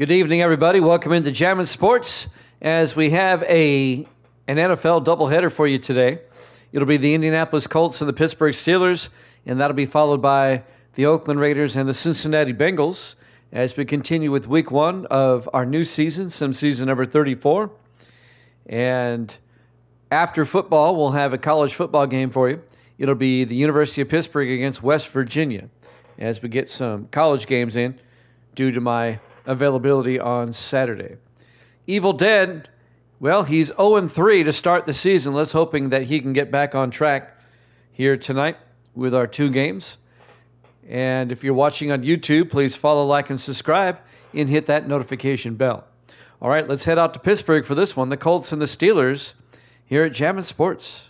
Good evening, everybody. Welcome into Jammin' Sports as we have an NFL doubleheader for you today. It'll be the Indianapolis Colts and the Pittsburgh Steelers, and that'll be followed by the Oakland Raiders and the Cincinnati Bengals as we continue with week one of our new season, season number 34. And after football, we'll have a college football game for you. It'll be the University of Pittsburgh against West Virginia as we get some college games in due to my availability on Saturday. Evil Dead, well, he's 0-3 to start the season. Let's hoping that he can get back on track here tonight with our two games. And if you're watching on YouTube, please follow, like, and subscribe, and hit that notification bell. All right, let's head out to Pittsburgh for this one. The Colts and the Steelers here at Jammin' Sports.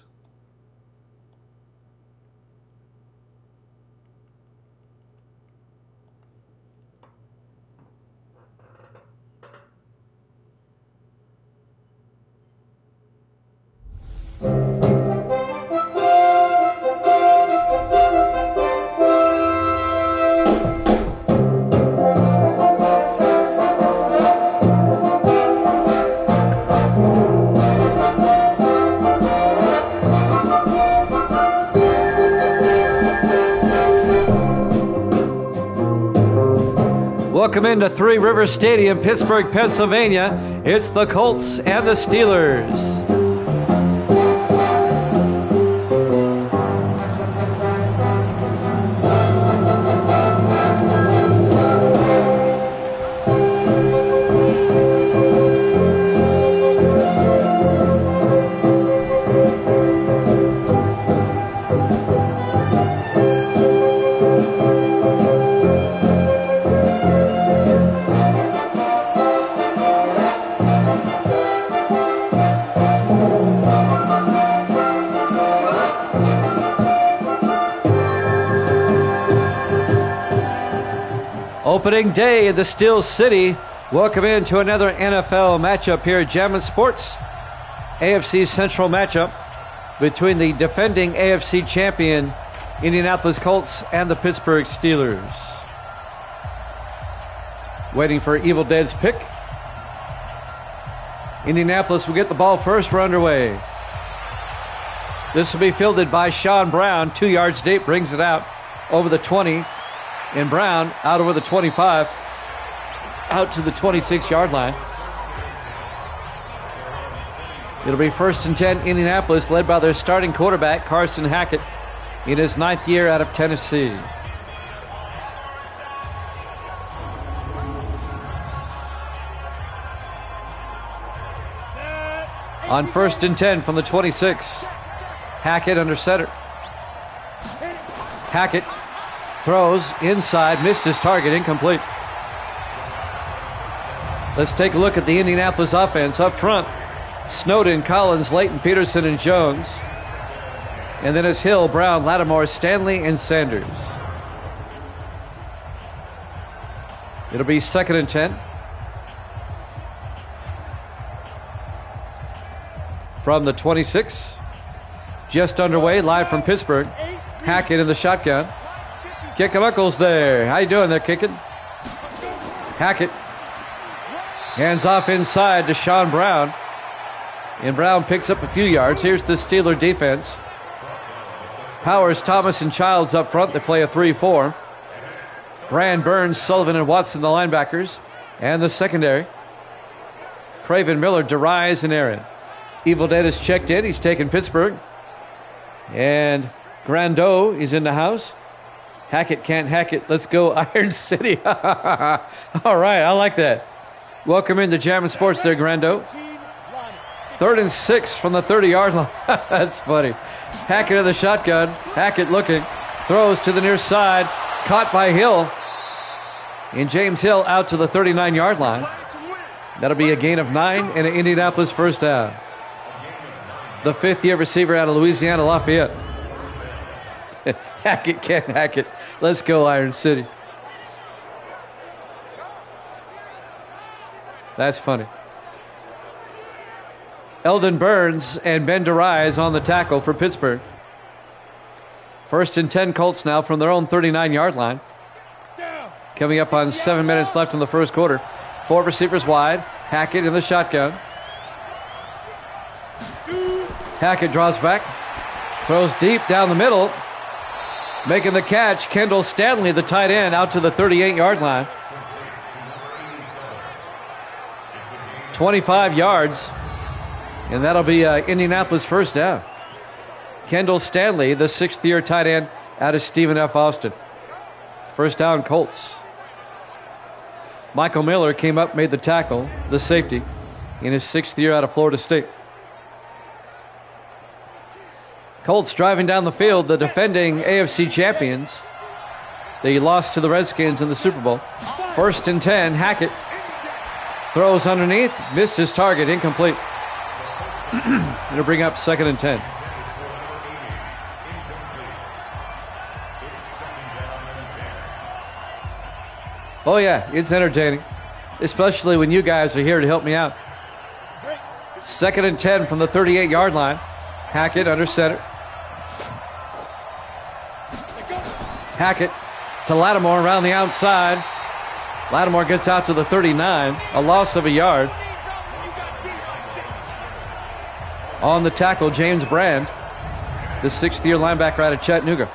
Welcome into Three Rivers Stadium, Pittsburgh, Pennsylvania. It's the Colts and the Steelers. Opening day in the Steel City. Welcome into another NFL matchup here at Jammin' Sports. AFC Central matchup between the defending AFC champion Indianapolis Colts and the Pittsburgh Steelers. Waiting for Evil Dead's pick. Indianapolis will get the ball first. We're underway. This will be fielded by Sean Brown. 2 yards deep, brings it out over the 20. And Brown out over the 25, out to the 26-yard line. It'll be 1st and 10 Indianapolis, led by their starting quarterback, Carson Hackett, in his 9th year out of Tennessee. On 1st and 10 from the 26, Hackett under center. Hackett throws inside, missed his target, incomplete. Let's take a look at the Indianapolis offense. Up front, Snowden, Collins, Leighton, Peterson, and Jones. And then it's Hill, Brown, Lattimore, Stanley, and Sanders. It'll be 2nd and 10. From the 26. Just underway, live from Pittsburgh. Hackett in the shotgun. Kicking Uncle's there. How you doing there, kicking? Hackett. Hands off inside to Sean Brown. And Brown picks up a few yards. Here's the Steeler defense. Powers, Thomas, and Childs up front. They play a 3-4. Brand, Burns, Sullivan, and Watson, the linebackers. And the secondary. Craven, Miller, DeRise, and Aaron. Evil Dead is checked in. He's taken Pittsburgh. And Grandeau is in the house. Hackett can't hack it. Let's go Iron City. All right, I like that. Welcome into Jammin' Sports there, Grandeau. 3rd and 6 from the 30-yard line. That's funny. Hackett in the shotgun. Hackett looking. Throws to the near side. Caught by Hill. And James Hill out to the 39-yard line. That'll be a gain of 9 and an Indianapolis first down. The 5th-year receiver out of Louisiana Lafayette. Hackett can't hack it. Let's go, Iron City. That's funny. Eldon Burns and Ben DeRise on the tackle for Pittsburgh. 1st and 10 Colts now from their own 39-yard line. Coming up on 7 minutes left in the first quarter. 4 receivers wide. Hackett in the shotgun. Hackett draws back. Throws deep down the middle. Making the catch, Kendall Stanley, the tight end, out to the 38-yard line. 25 yards. And that'll be Indianapolis first down. Kendall Stanley, the 6th-year tight end out of Stephen F. Austin. First down, Colts. Michael Miller came up, made the tackle, the safety, in his 6th year out of Florida State. Colts driving down the field, the defending AFC champions. They lost to the Redskins in the Super Bowl. 1st and 10, Hackett throws underneath, missed his target, incomplete. It'll bring up 2nd and 10. Oh yeah, it's entertaining, especially when you guys are here to help me out. 2nd and 10 from the 38-yard line. Hackett under center. Hackett to Lattimore around the outside. Lattimore gets out to the 39, a loss of a yard. On the tackle, James Brand, the 6th-year linebacker out of Chattanooga.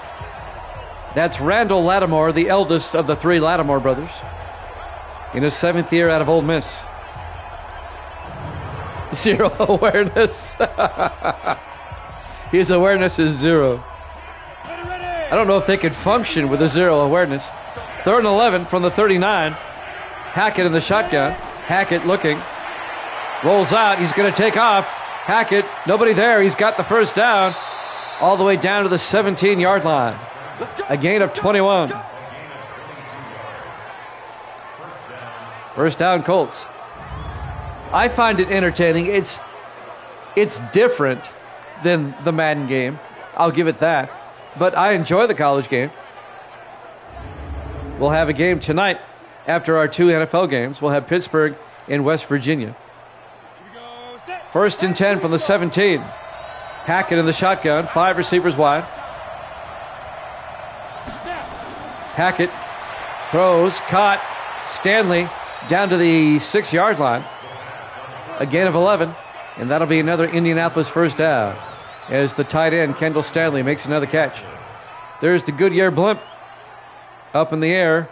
That's Randall Lattimore, the eldest of the 3 Lattimore brothers, in his 7th year out of Ole Miss. 0 awareness. His awareness is 0. I don't know if they could function with a 0 awareness. 3rd and 11 from the 39. Hackett in the shotgun. Hackett looking. Rolls out. He's going to take off. Hackett, nobody there. He's got the first down. All the way down to the 17-yard line. A gain of 21. First down, Colts. I find it entertaining. It's different than the Madden game. I'll give it that. But I enjoy the college game. We'll have a game tonight after our 2 NFL games. We'll have Pittsburgh and West Virginia. 1st and 10 from the 17. Hackett in the shotgun. 5 receivers wide. Hackett throws, caught. Stanley down to the 6-yard line. A gain of 11. And that'll be another Indianapolis first down, as the tight end, Kendall Stanley, makes another catch. There's the Goodyear blimp up in the air.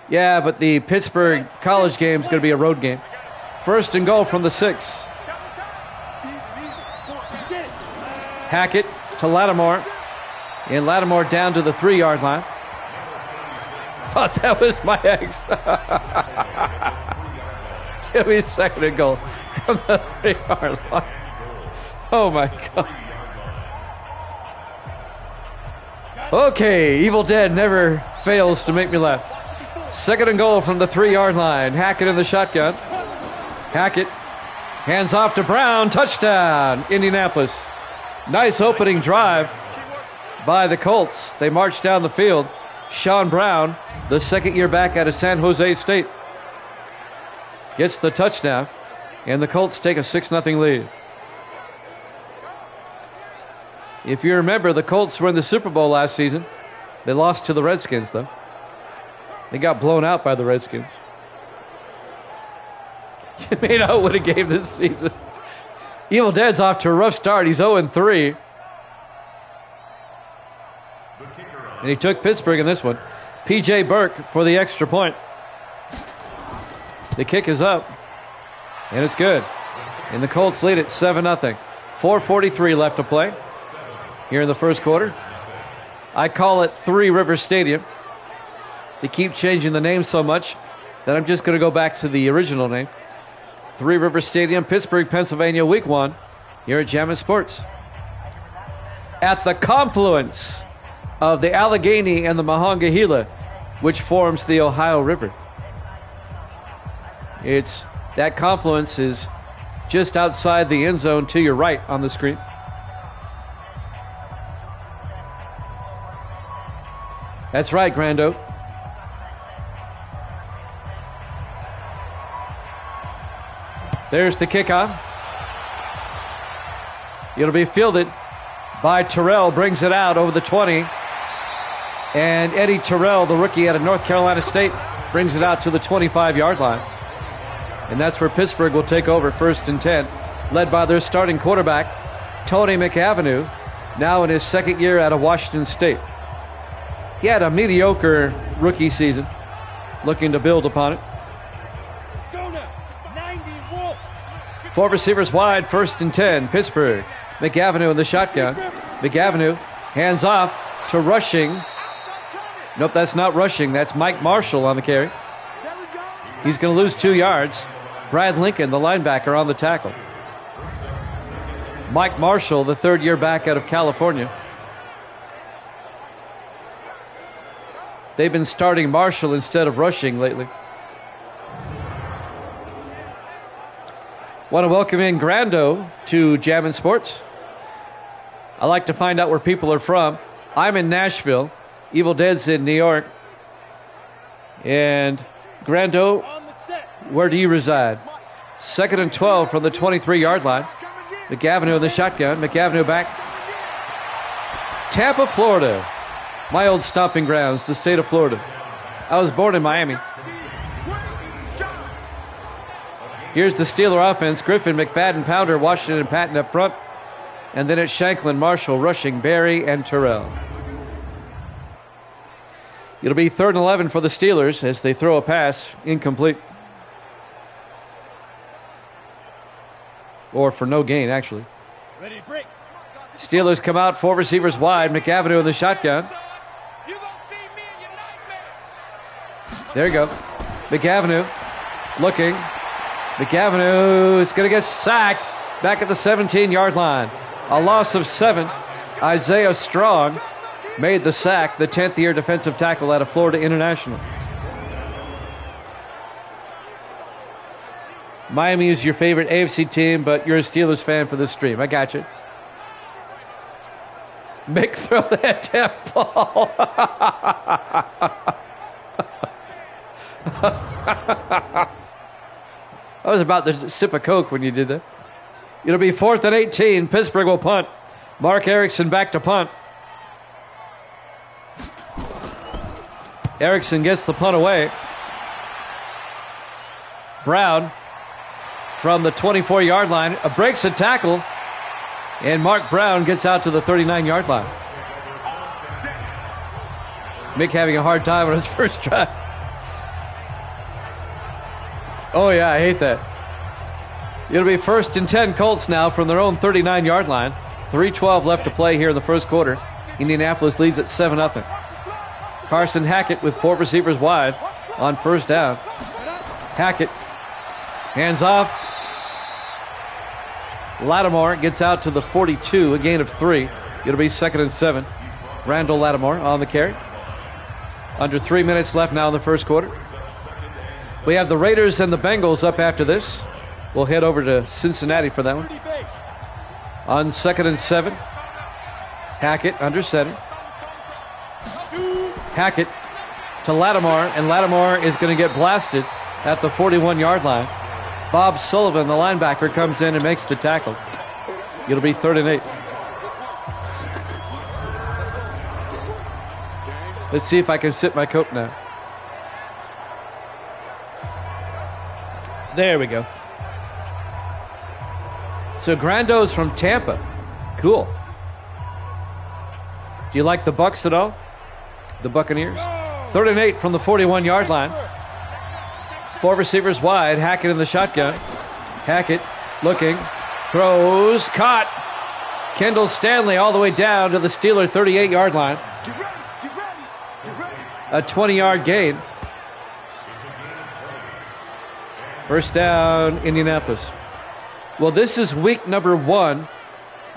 Yeah, but the Pittsburgh college game is going to be a road game. 1st and goal from the 6. Hackett to Lattimore. And Lattimore down to the 3-yard line. Thought that was my ex. Give me 2nd and goal from the 3-yard line. Oh my God. Okay, Evil Dead never fails to make me laugh. 2nd and goal from the 3-yard line. Hackett in the shotgun. Hackett hands off to Brown. Touchdown, Indianapolis. Nice opening drive by the Colts. They marched down the field. Sean Brown, the 2nd-year back out of San Jose State, gets the touchdown, and the Colts take a 6-0 lead. If you remember, the Colts were in the Super Bowl last season. They lost to the Redskins, though. They got blown out by the Redskins. You may not win a game this season. Evil Dead's off to a rough start. He's 0-3. And he took Pittsburgh in this one. P.J. Burke for the extra point. The kick is up. And it's good. And the Colts lead it 7-0. 4:43 left to play here in the first quarter. I call it Three River Stadium. They keep changing the name so much that I'm just going to go back to the original name. Three River Stadium, Pittsburgh, Pennsylvania, Week 1 here at Jammin' Sports. At the confluence of the Allegheny and the Monongahela, which forms the Ohio River. That confluence is just outside the end zone to your right on the screen. That's right, Grando. There's the kickoff. It'll be fielded by Terrell, brings it out over the 20. And Eddie Terrell, the rookie out of North Carolina State, brings it out to the 25-yard line. And that's where Pittsburgh will take over 1st and 10, led by their starting quarterback, Tony McAvenue, now in his second year out of Washington State. He had a mediocre rookie season, looking to build upon it. 4 receivers wide, 1st and 10, Pittsburgh. McAvenue in the shotgun. McAvenue hands off to Rushing. Nope, that's not Rushing. That's Mike Marshall on the carry. He's going to lose 2 yards. Brad Lincoln, the linebacker, on the tackle. Mike Marshall, the third-year back out of California. They've been starting Marshall instead of Rushing lately. Want to welcome in Grando to Jammin' Sports. I like to find out where people are from. I'm in Nashville. Evil Dead's in New York. And Grando, where do you reside? 2nd and 12 from the 23-yard line. McAvenue in the shotgun. McAvenue back. Tampa, Florida. My old stomping grounds, the state of Florida. I was born in Miami. Here's the Steeler offense. Griffin, McFadden, Pounder, Washington, and Patton up front. And then it's Shanklin, Marshall, Rushing, Barry, and Terrell. It'll be 3rd and 11 for the Steelers as they throw a pass incomplete. Or for no gain, actually. Ready to break. Steelers come out, 4 receivers wide. McAvenue in the shotgun. There you go. McAvenue looking. McAvenue is going to get sacked back at the 17-yard line. A loss of 7. Isaiah Strong made the sack, the 10th-year defensive tackle out of Florida International. Miami is your favorite AFC team, but you're a Steelers fan for this stream. I got you. Mick, throw that damn ball. I was about to sip a Coke when you did that. It'll be 4th and 18. Pittsburgh will punt. Mark Erickson back to punt. Erickson gets the punt away. Brown from the 24-yard line breaks a tackle, and Mark Brown gets out to the 39-yard line. Mick having a hard time on his first drive. Oh, yeah, I hate that. It'll be 1st and 10 Colts now from their own 39-yard line. 3:12 left to play here in the first quarter. Indianapolis leads at 7-0. Carson Hackett with 4 receivers wide on 1st down. Hackett hands off. Lattimore gets out to the 42, a gain of 3. It'll be 2nd and 7. Randall Lattimore on the carry. Under 3 minutes left now in the first quarter. We have the Raiders and the Bengals up after this. We'll head over to Cincinnati for that one. On 2nd and 7. Hackett under center. Hackett to Lattimore, and Lattimore is going to get blasted at the 41-yard line. Bob Sullivan, the linebacker, comes in and makes the tackle. It'll be 3rd and 8. Let's see if I can sip my Coke now. There we go. So Grando's from Tampa. Cool. Do you like the Bucs at all? The Buccaneers? 3rd and 8 from the 41-yard line. 4 receivers wide. Hackett in the shotgun. Hackett looking. Throws. Caught. Kendall Stanley all the way down to the Steeler 38-yard line. A 20-yard gain. First down, Indianapolis. Well, this is week number 1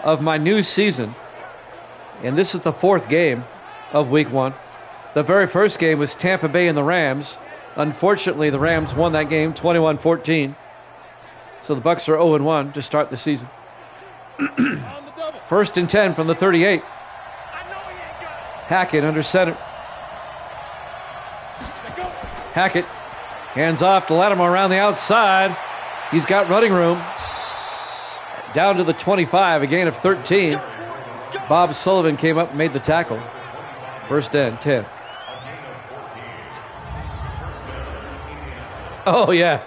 of my new season. And this is the 4th game of week 1. The very first game was Tampa Bay and the Rams. Unfortunately, the Rams won that game 21-14. So the Bucs are 0-1 to start the season. 1st and 10 from the 38. Hackett under center. Hackett hands off to Lattimore around the outside. He's got running room. Down to the 25, a gain of 13. Bob Sullivan came up and made the tackle. 1st and 10. Oh, yeah.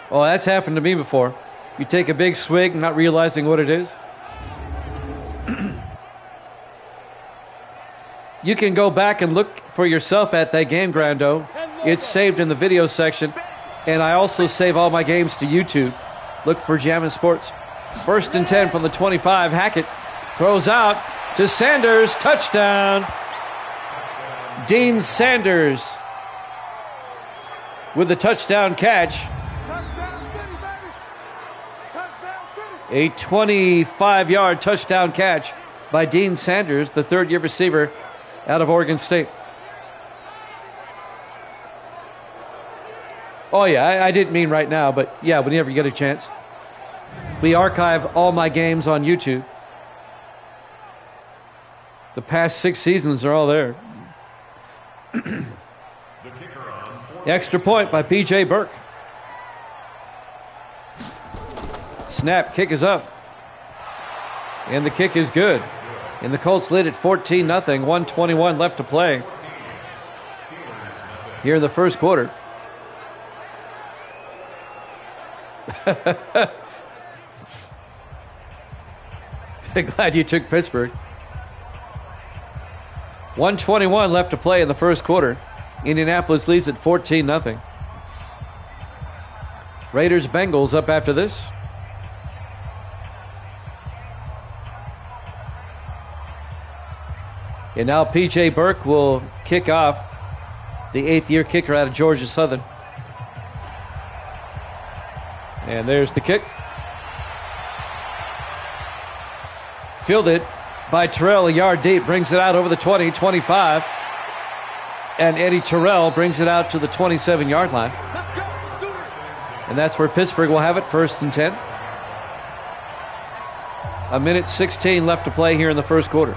Oh, that's happened to me before. You take a big swig, not realizing what it is. You can go back and look for yourself at that game, Grando. It's saved in the video section. And I also save all my games to YouTube. Look for Jammin' Sports. 1st and 10 from the 25. Hackett throws out to Sanders. Touchdown. Dean Sanders with the touchdown catch. A 25-yard touchdown catch by Dean Sanders, the third-year receiver out of Oregon State. Oh, yeah, I didn't mean right now, but yeah, whenever you get a chance. We archive all my games on YouTube. The past 6 seasons are all there. Extra point by P.J. Burke. Snap, kick is up. And the kick is good. And the Colts lead at 14-0. 1:21 left to play here in the first quarter. Glad you took Pittsburgh. 1:21 left to play in the first quarter. Indianapolis leads at 14-0. Raiders Bengals up after this. And now P.J. Burke will kick off, the 8th-year kicker out of Georgia Southern. And there's the kick. Fielded by Terrell, a yard deep, brings it out over the 20, 25. And Eddie Terrell brings it out to the 27-yard line. And that's where Pittsburgh will have it, 1st and 10. 1:16 left to play here in the first quarter.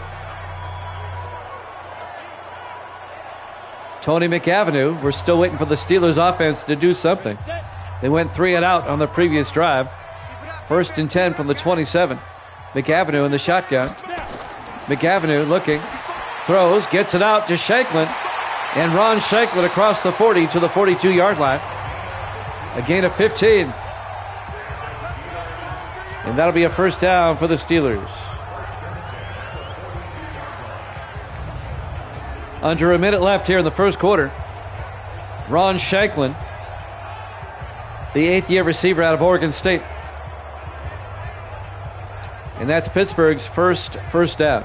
Tony McAvenue, we're still waiting for the Steelers offense to do something. They went 3 and out on the previous drive. 1st and 10 from the 27. McAvenue in the shotgun. McAvenue looking, throws, gets it out to Shanklin. And Ron Shanklin across the 40 to the 42-yard line. A gain of 15. And that'll be a first down for the Steelers. Under a minute left here in the first quarter. Ron Shanklin, the 8th-year receiver out of Oregon State. And that's Pittsburgh's first down.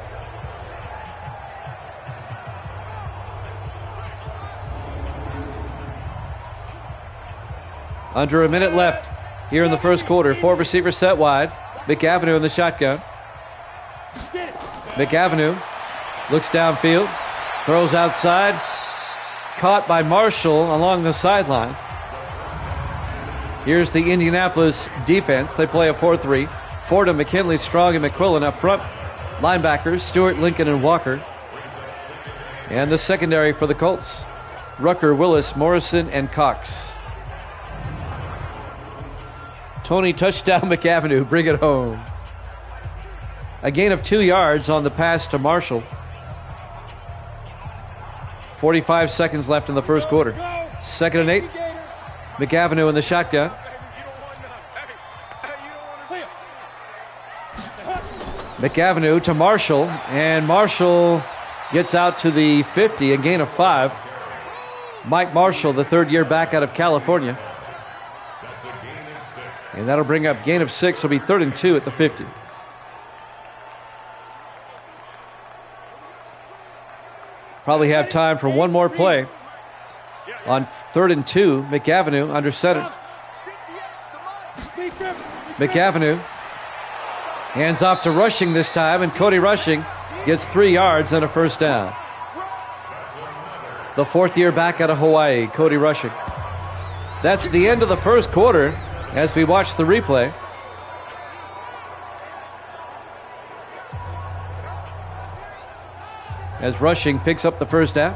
Under a minute left here in the first quarter. 4 receivers set wide. McAvenue in the shotgun. McAvenue looks downfield, throws outside, caught by Marshall along the sideline. Here's the Indianapolis defense. They play a 4-3. Fordham, McKinley, Strong, and McQuillan up front. Linebackers, Stewart, Lincoln, and Walker. And the secondary for the Colts. Rucker, Willis, Morrison, and Cox. Tony touchdown McAvenue, bring it home. A gain of 2 yards on the pass to Marshall. 45 seconds left in the first quarter. 2nd and 8. McAvenue in the shotgun. McAvenue to Marshall, and Marshall gets out to the 50, a gain of 5. Mike Marshall, the 3rd-year back out of California. And that'll bring up gain of 6. It'll be 3rd and 2 at the 50. Probably have time for one more play. On 3rd and 2, McAvenue under center. McAvenue hands off to Rushing this time, and Cody Rushing gets 3 yards and a first down. The 4th-year back out of Hawaii, Cody Rushing. That's the end of the first quarter as we watch the replay. As Rushing picks up the first down.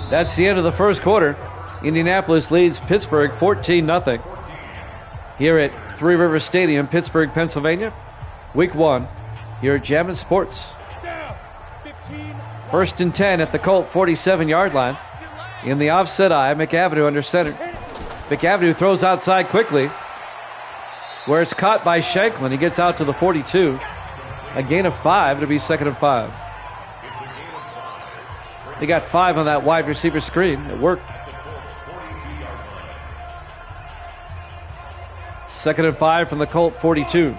That's the end of the first quarter. Indianapolis leads Pittsburgh 14-0. Here at Three Rivers Stadium, Pittsburgh, Pennsylvania. Week 1 here at Jammin' Sports. 1st and 10 at the Colt 47-yard line. in the offset eye. McAvenue under center. McAvenue throws outside quickly, where it's caught by Shanklin. He gets out to the 42. A gain of 5 to be 2nd and 5. He got 5 on that wide receiver screen. It worked. 2nd and 5 from the Colt 42.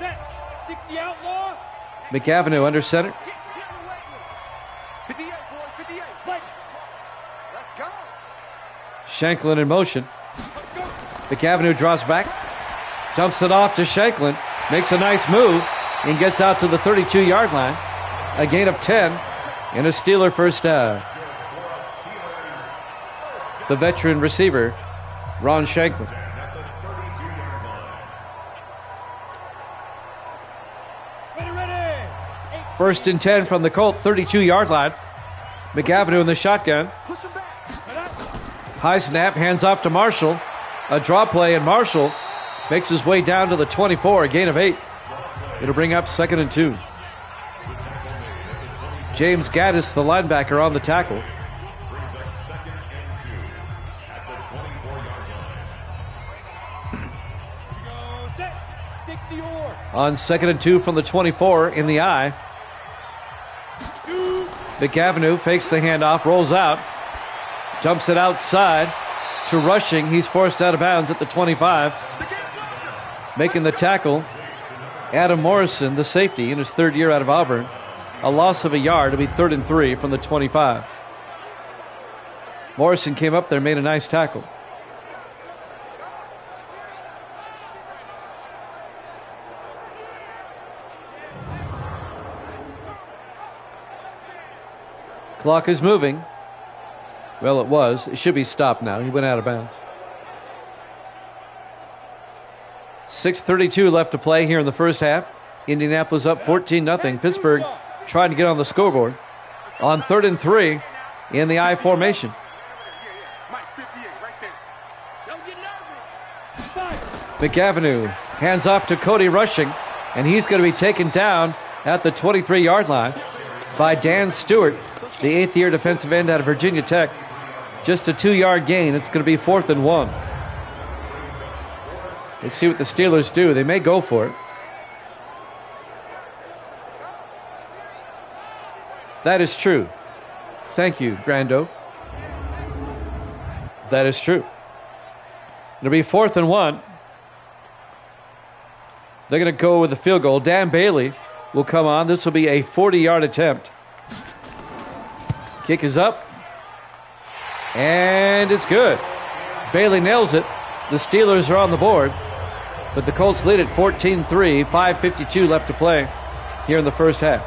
McAvenue under center. Shanklin in motion. McAvenue draws back. Dumps it off to Shanklin. Makes a nice move and gets out to the 32-yard line. A gain of 10 and a Steeler first down. The veteran receiver, Ron Shanklin. First and 10 from the Colt 32-yard line. McAvenue in the shotgun. High snap, hands off to Marshall. A draw play, and Marshall makes his way down to the 24, a gain of 8. It'll bring up 2nd and 2. James Gaddis, the linebacker, on the tackle. On 2nd and 2 from the 24 in the eye. McAvenue fakes the handoff, rolls out, dumps it outside to Rushing. He's forced out of bounds at the 25. Making the tackle, Adam Morrison, the safety, in his 3rd year out of Auburn. A loss of a yard to be 3rd and 3 from the 25. Morrison came up there, made a nice tackle. Clock is moving. Well, it was. It should be stopped now. He went out of bounds. 6:32 left to play here in the first half. Indianapolis up 14-0. Pittsburgh trying to get on the scoreboard. On 3rd and 3 in the I formation. McAvenue hands off to Cody Rushing, and he's going to be taken down at the 23-yard line by Dan Stewart, the 8th-year defensive end out of Virginia Tech. Just a 2-yard gain. It's going to be 4th and 1. Let's see what the Steelers do. They may go for it. That is true. Thank you, Grando. That is true. It'll be 4th and 1. They're going to go with the field goal. Dan Bailey will come on. This will be a 40-yard attempt. Kick is up. And it's good. Bailey nails it. The Steelers are on the board. But the Colts lead at 14-3. 5:52 left to play here in the first half.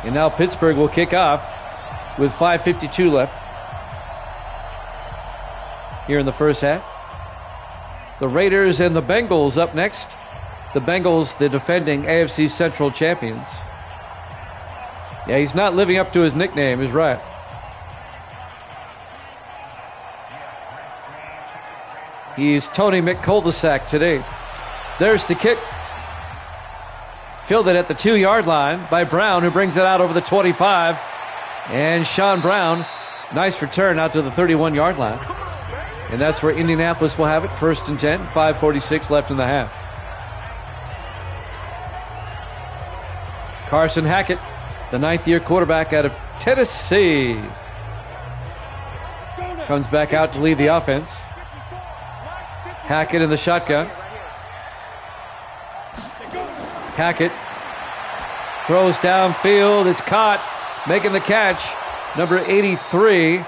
And now Pittsburgh will kick off with 5:52 left here in the first half. The Raiders and the Bengals up next. The Bengals, the defending AFC Central champions. Yeah, he's not living up to his nickname, is right. He's Tony McCul-de-sac today. There's the kick. Fielded at the 2-yard line by Brown, who brings it out over the 25. And Sean Brown, nice return out to the 31-yard line. And that's where Indianapolis will have it. 1st and 10, 5:46 left in the half. Carson Hackett, the 9th-year quarterback out of Tennessee, comes back out to lead the offense. Hackett in the shotgun. Hackett throws downfield. It's caught. Making the catch, number 83,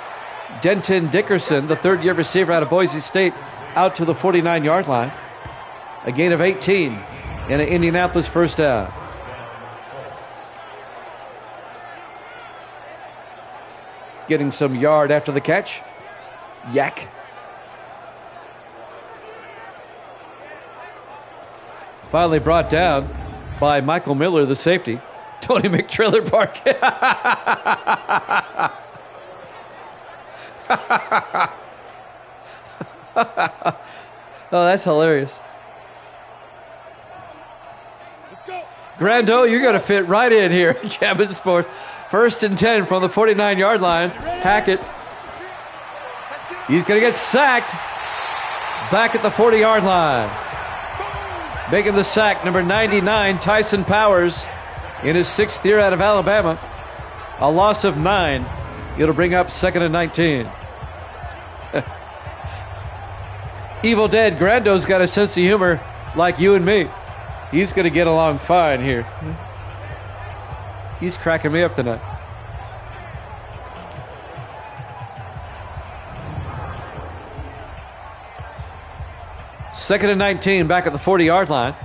Denton Dickerson, the 3rd-year receiver out of Boise State, out to the 49-yard line. A gain of 18 and an Indianapolis first down. Getting some yard after the catch. Yak. Finally brought down by Michael Miller, the safety. Tony McTrailer Park. Oh, that's hilarious. Grando, you're going to fit right in here. Chapman Sports. 1st and 10 from the 49-yard line. Hackett. He's going to get sacked. Back at the 40-yard line. Making the sack, number 99, Tyson Powers, in his 6th year out of Alabama. A loss of 9. It'll bring up 2nd and 19. Evil Dead Grando's got a sense of humor like you and me. He's going to get along fine here. He's cracking me up tonight. Second and 19, back at the 40-yard line.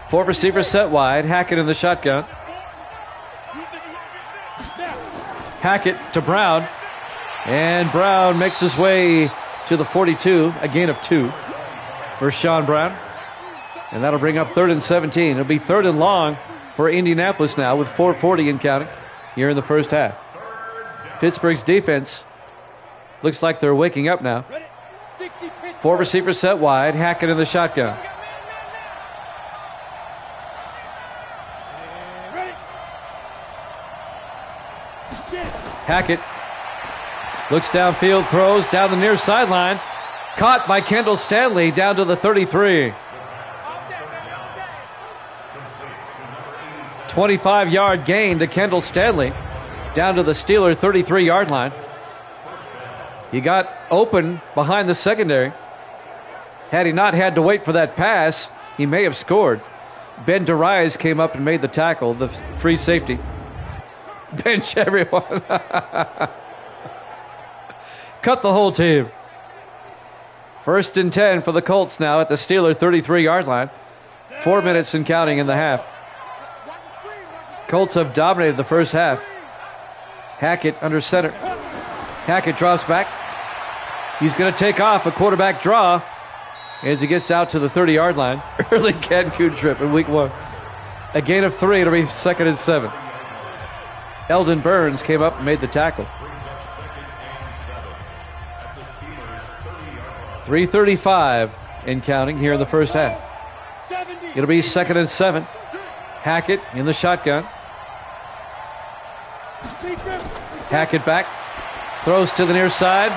4 receivers set wide. Hackett in the shotgun. Hackett to Brown. And Brown makes his way to the 42. A gain of 2 for Sean Brown. And that'll bring up 3rd and 17. It'll be 3rd and long for Indianapolis now with 4:40 in counting here in the first half. Pittsburgh's defense looks like they're waking up now. 4 receivers set wide. Hackett in the shotgun. Hackett looks downfield, throws down the near sideline. Caught by Kendall Stanley down to the 33. 25-yard gain to Kendall Stanley down to the Steeler 33-yard line. He got open behind the secondary. Had he not had to wait for that pass, he may have scored. Ben DeRise came up and made the tackle, the free safety. Bench everyone. Cut the whole team. 1st and 10 for the Colts now at the Steeler 33-yard line. 4 minutes and counting in the half. Colts have dominated the first half. Hackett under center. Hackett drops back. He's going to take off a quarterback draw as he gets out to the 30-yard line. Early Cancun trip in week 1. A gain of 3. It'll be 2nd and 7. Eldon Burns came up and made the tackle. 3:35 in counting here in the first half. It'll be 2nd and 7. Hackett in the shotgun. Hackett back. Throws to the near side.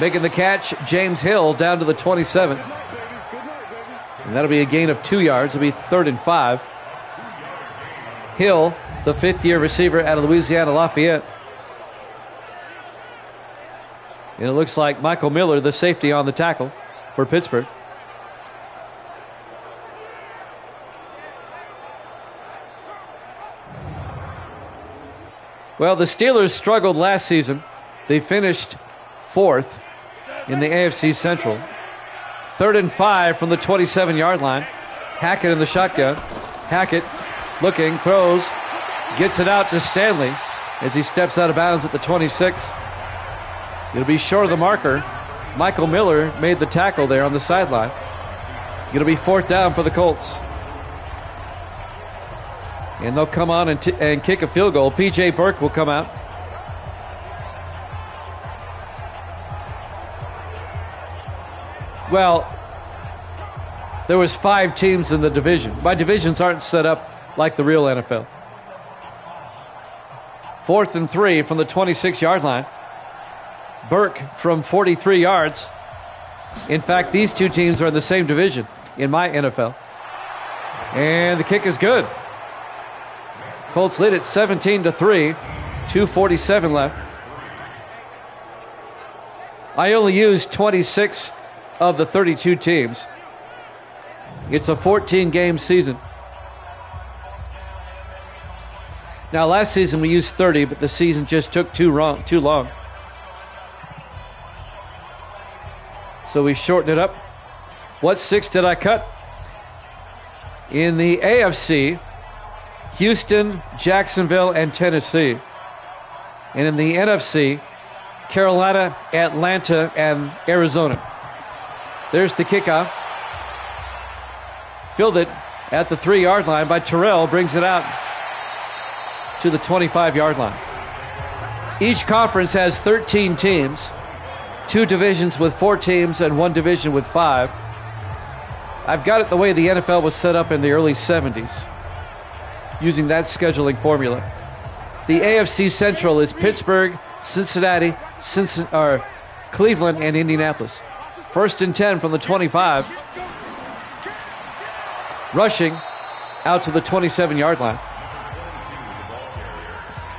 Making the catch, James Hill down to the 27. And that'll be a gain of 2 yards. It'll be 3rd and 5. Hill, the 5th-year receiver out of Louisiana Lafayette. And it looks like Michael Miller, the safety, on the tackle for Pittsburgh. Well, the Steelers struggled last season. They finished 4th in the AFC Central. 3rd and 5 from the 27-yard line. Hackett in the shotgun. Hackett looking, throws, gets it out to Stanley as he steps out of bounds at the 26. It'll be short of the marker. Michael Miller made the tackle there on the sideline. It'll be 4th down for the Colts. And they'll come on and kick a field goal. P.J. Burke will come out. Well, there was 5 teams in the division. My divisions aren't set up like the real NFL. 4th and 3 from the 26-yard line. Burke from 43 yards. In fact, these 2 teams are in the same division in my NFL. And the kick is good. Colts lead it 17-3. 2:47 left. I only used 26 of the 32 teams. It's a 14-game season. Now, last season we used 30, but the season just took too long. So we shortened it up. What 6 did I cut? In the AFC, Houston, Jacksonville, and Tennessee. And in the NFC, Carolina, Atlanta, and Arizona. There's the kickoff. Fielded at the 3-yard line by Terrell. Brings it out to the 25-yard line. Each conference has 13 teams. 2 divisions with 4 teams and 1 division with 5. I've got it the way the NFL was set up in the early 70s, using that scheduling formula. The AFC Central is Pittsburgh, Cincinnati, Cleveland, and Indianapolis. 1st and 10 from the 25. Rushing out to the 27-yard line.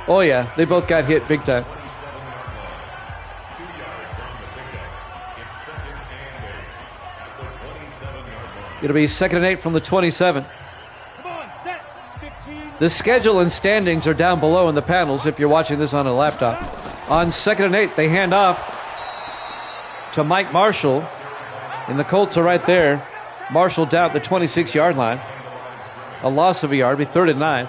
Oh, yeah, they both got hit big time. It'll be 2nd and 8 from the 27. The schedule and standings are down below in the panels if you're watching this on a laptop. On 2nd and 8, they hand off to Mike Marshall, and the Colts are right there. Marshall down at the 26-yard line. A loss of a yard, be 3rd and 9.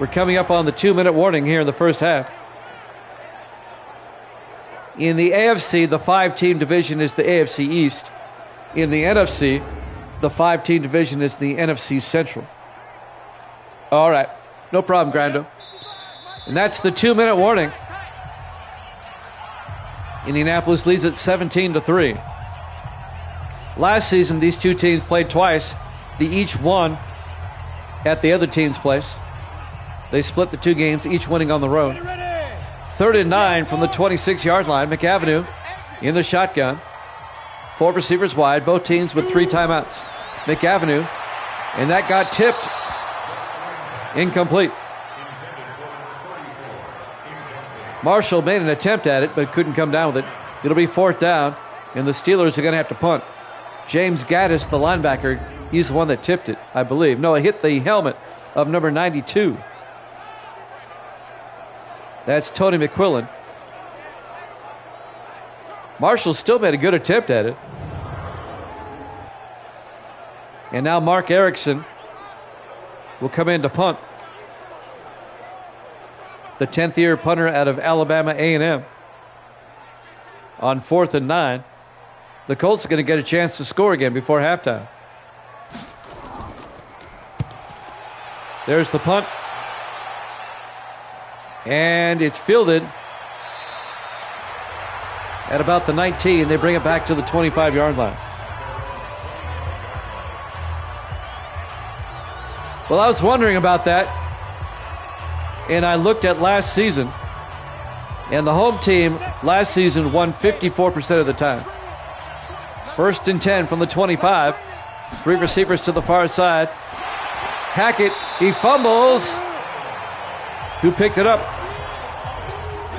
We're coming up on the 2-minute warning here in the first half. In the AFC, the 5-team division is the AFC East. In the NFC, the 5-team division is the NFC Central. All right, no problem, Grando. And that's the 2-minute warning. Indianapolis leads at 17-3. Last season, these two teams played twice. They each won at the other team's place. They split the two games, each winning on the road. 3rd and 9 from the 26-yard line. McAvenue in the shotgun. 4 receivers wide, both teams with 3 timeouts. McAvenue, and that got tipped. Incomplete. Marshall made an attempt at it, but couldn't come down with it. It'll be 4th down, and the Steelers are going to have to punt. James Gaddis, the linebacker, he's the one that tipped it, I believe. No, it hit the helmet of number 92. That's Tony McQuillan. Marshall still made a good attempt at it. And now Mark Erickson will come in to punt. The 10th-year punter out of Alabama A&M. On 4th and 9. The Colts are going to get a chance to score again before halftime. There's the punt. And it's fielded at about the 19. They bring it back to the 25-yard line. Well, I was wondering about that, and I looked at last season, and the home team last season won 54% of the time. 1st and 10 from the 25. 3 receivers to the far side. Hackett, he fumbles. Who picked it up?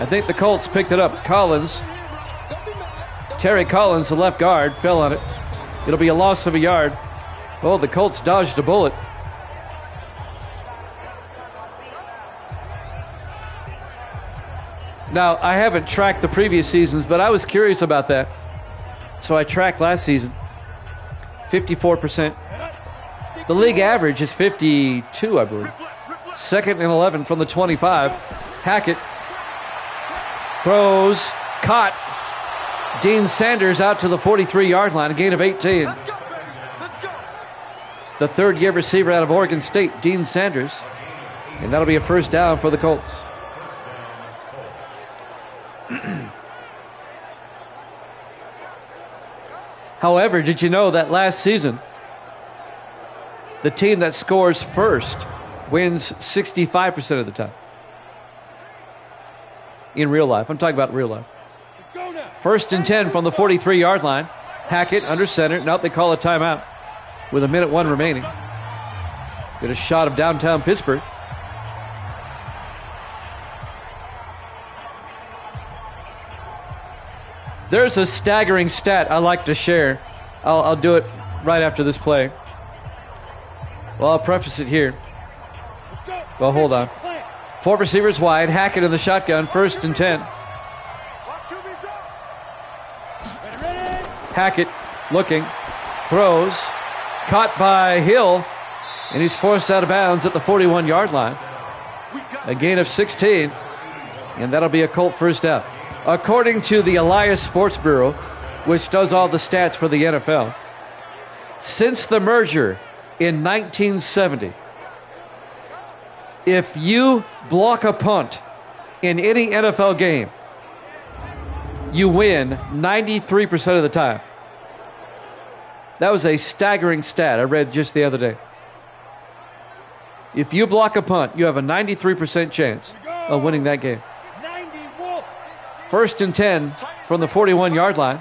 I think the Colts picked it up. Collins. Terry Collins, the left guard, fell on it. It'll be a loss of a yard. Oh, the Colts dodged a bullet. Now, I haven't tracked the previous seasons, but I was curious about that. So I tracked last season. 54%. The league average is 52, I believe. 2nd and 11 from the 25. Hackett throws, caught. Dean Sanders out to the 43-yard line, a gain of 18. The 3rd-year receiver out of Oregon State, Dean Sanders. And that'll be a 1st down for the Colts. However, did you know that last season, the team that scores first wins 65% of the time? In real life. I'm talking about real life. 1st and 10 from the 43-yard line. Hackett under center. Now they call a timeout with 1:01 remaining. Get a shot of downtown Pittsburgh. There's a staggering stat I like to share. I'll do it right after this play. Well, I'll preface it here. Well, hold on. 4 receivers wide. Hackett in the shotgun. 1st and 10. Hackett looking. Throws. Caught by Hill. And he's forced out of bounds at the 41-yard line. A gain of 16. And that'll be a Colt 1st down. According to the Elias Sports Bureau, which does all the stats for the NFL, since the merger in 1970, if you block a punt in any NFL game, you win 93% of the time. That was a staggering stat I read just the other day. If you block a punt, you have a 93% chance of winning that game. 1st and 10 from the 41-yard line.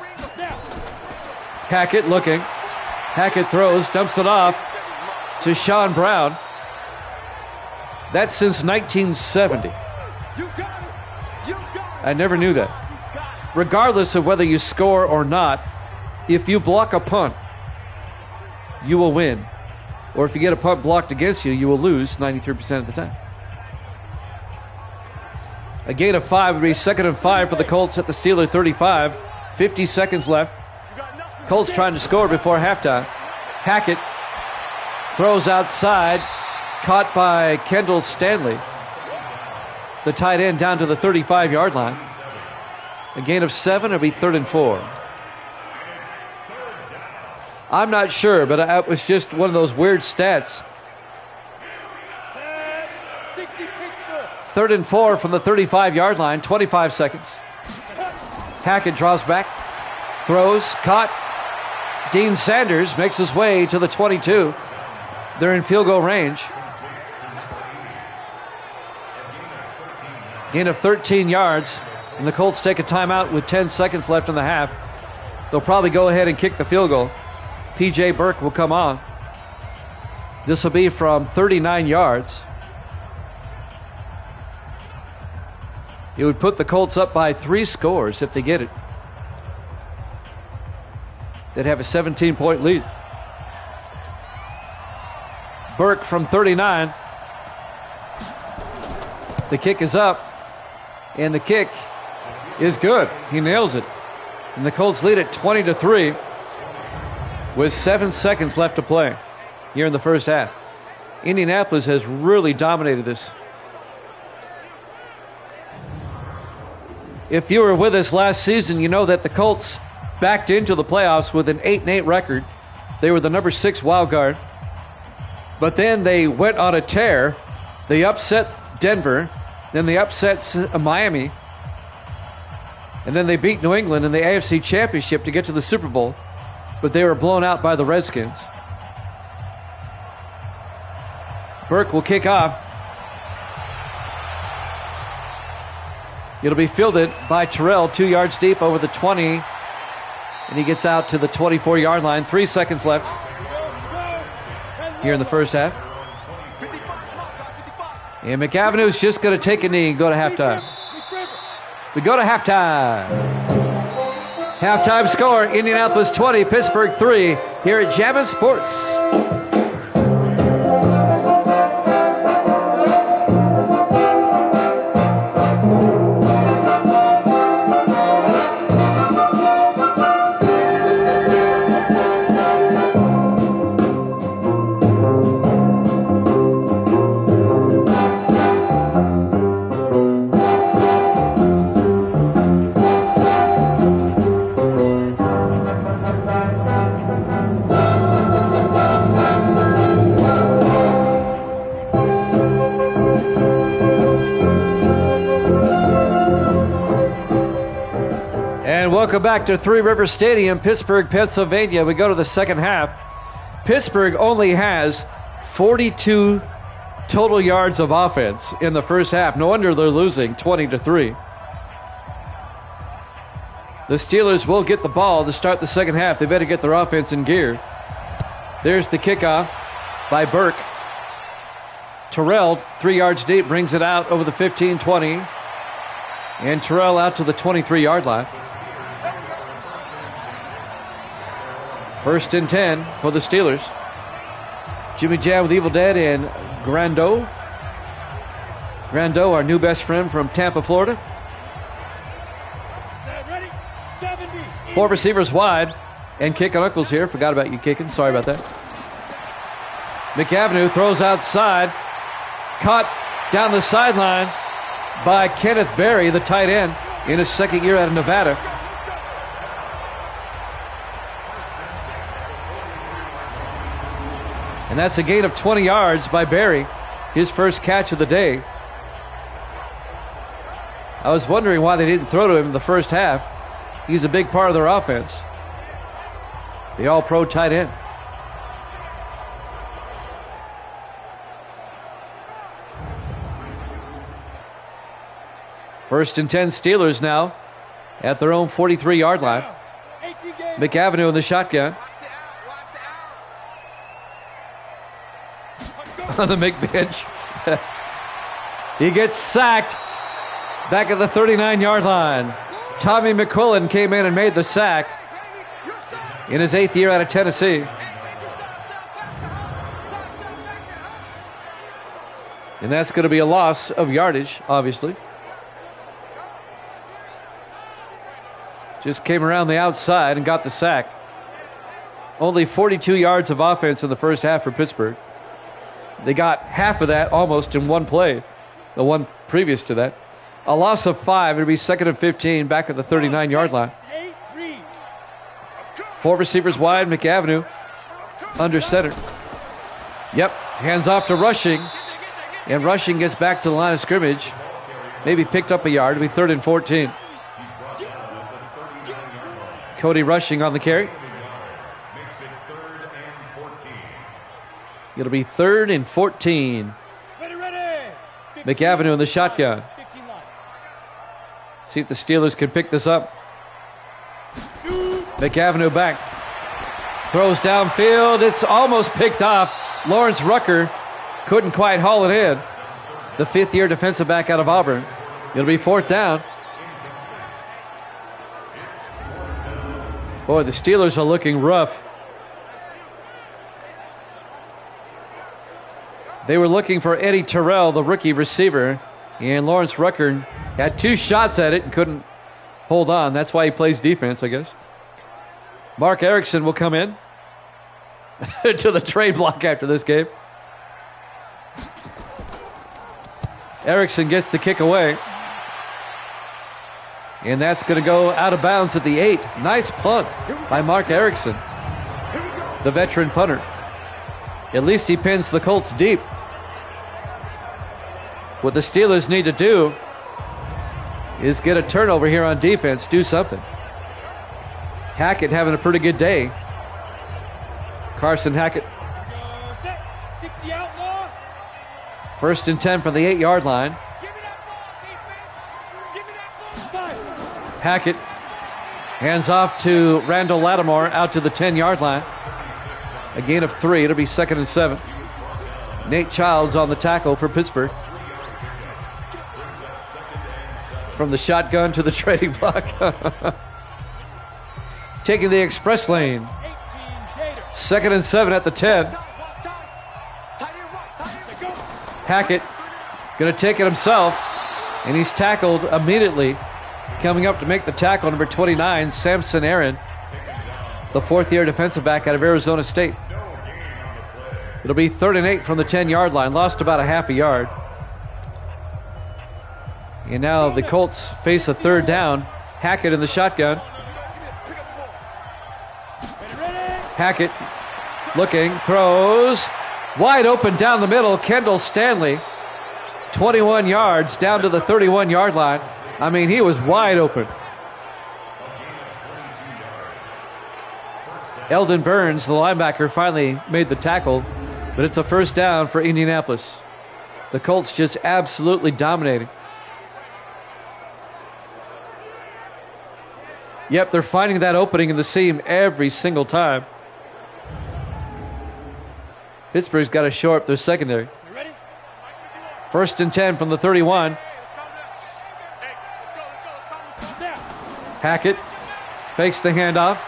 Hackett looking. Hackett throws, dumps it off to Sean Brown. That's since 1970. I never knew that. Regardless of whether you score or not, if you block a punt, you will win. Or if you get a punt blocked against you, you will lose 93% of the time. A gain of 5 would be 2nd and 5 for the Colts at the Steeler 35. 50 seconds left. Colts trying to score before halftime. Hackett throws outside, caught by Kendall Stanley, the tight end, down to the 35-yard line. A gain of 7, it'll be 3rd and 4. I'm not sure, but it was just one of those weird stats. 3rd and 4 from the 35-yard line, 25 seconds. Hackett draws back, throws, caught. Dean Sanders makes his way to the 22. They're in field goal range. Gain of 13 yards, and the Colts take a timeout with 10 seconds left in the half. They'll probably go ahead and kick the field goal. P.J. Burke will come on. This will be from 39 yards. It would put the Colts up by 3 scores if they get it. They'd have a 17-point lead. Burke from 39. The kick is up, and the kick is good. He nails it. And the Colts lead at 20-3 with 7 seconds left to play here in the first half. Indianapolis has really dominated this. If you were with us last season, you know that the Colts backed into the playoffs with an 8-8 record. They were the number 6 wild card. But then they went on a tear. They upset Denver. Then they upset Miami. And then they beat New England in the AFC Championship to get to the Super Bowl. But they were blown out by the Redskins. Burke will kick off. It'll be fielded by Terrell, 2 yards deep over the 20. And he gets out to the 24-yard line. 3 seconds left here in the first half. And McAvenue's just going to take a knee and go to halftime. We go to halftime. Halftime score, Indianapolis 20, Pittsburgh 3, here at Jammin' Sports. Welcome back to Three Rivers Stadium, Pittsburgh, Pennsylvania. We go to the second half. Pittsburgh only has 42 total yards of offense in the first half. No wonder they're losing 20-3. The Steelers will get the ball to start the second half. They better get their offense in gear. There's the kickoff by Burke. Terrell, 3 yards deep, brings it out over the 15-20. And Terrell out to the 23-yard line. 1st and 10 for the Steelers. Jimmy Jam with Evil Dead and Grando. Grando, our new best friend from Tampa, Florida. 4 receivers wide. And Kicking Uncle's here. Forgot about you, Kicking. Sorry about that. McAvenue throws outside. Caught down the sideline by Kenneth Berry, the tight end, in his second year out of Nevada. And that's a gain of 20 yards by Berry, his first catch of the day. I was wondering why they didn't throw to him in the first half. He's a big part of their offense. the All-Pro tight end. First and 10 Steelers now at their own 43-yard line. McAvenue in the shotgun. On the McBench. He gets sacked back at the 39-yard line. Tommy McQuillan came in and made the sack in his 8th year out of Tennessee. And that's going to be a loss of yardage, obviously. Just came around the outside and got the sack. Only 42 yards of offense in the first half for Pittsburgh. They got half of that almost in one play, the one previous to that. A loss of 5. It'll be 2nd and 15 back at the 39-yard line. 4 receivers wide. McAvenue under center. Yep, hands off to Rushing. And Rushing gets back to the line of scrimmage. Maybe picked up a yard. It'll be 3rd and 14. Cody Rushing on the carry. It'll be 3rd and 14. McAvenue in the shotgun. See if the Steelers can pick this up. McAvenue back. Throws downfield. It's almost picked off. Lawrence Rucker couldn't quite haul it in. The 5th-year defensive back out of Auburn. It'll be 4th down. Boy, the Steelers are looking rough. They were looking for Eddie Terrell, the rookie receiver, and Lawrence Rucker had 2 shots at it and couldn't hold on. That's why he plays defense, I guess. Mark Erickson will come in to the trade block after this game. Erickson gets the kick away. And that's going to go out of bounds at the 8. Nice punt by Mark Erickson, the veteran punter. At least he pins the Colts deep. What the Steelers need to do is get a turnover here on defense. Do something. Hackett having a pretty good day. Carson Hackett. 1st and 10 from the 8-yard line. Hackett hands off to Randall Lattimore out to the 10-yard line. A gain of 3. It'll be 2nd and 7. Nate Childs on the tackle for Pittsburgh. From the shotgun to the trading block. Taking the express lane. 2nd and 7 at the 10. Hackett going to take it himself. And he's tackled immediately. Coming up to make the tackle, number 29, Samson Aaron, the 4th-year defensive back out of Arizona State. It'll be 3rd and 8 from the 10-yard line. Lost about a half a yard. And now the Colts face a 3rd down. Hackett in the shotgun. Hackett looking, throws. Wide open down the middle. Kendall Stanley, 21 yards down to the 31-yard line. I mean, he was wide open. Eldon Burns, the linebacker, finally made the tackle, but it's a 1st down for Indianapolis. The Colts just absolutely dominating. Yep, they're finding that opening in the seam every single time. Pittsburgh's got to shore up their secondary. 1st and 10 from the 31. Hackett fakes the handoff.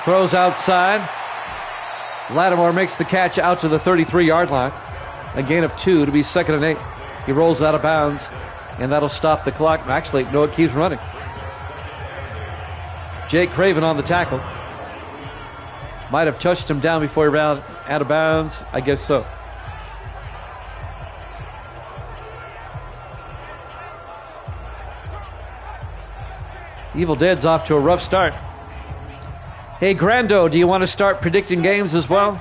Throws outside. Lattimore makes the catch out to the 33-yard line. A gain of 2 to be 2nd and 8. He rolls out of bounds, and that'll stop the clock. Actually, no, it keeps running. Jake Craven on the tackle. Might have touched him down before he ran out of bounds. I guess so. Evil Dead's off to a rough start. Hey, Grando, do you want to start predicting games as well?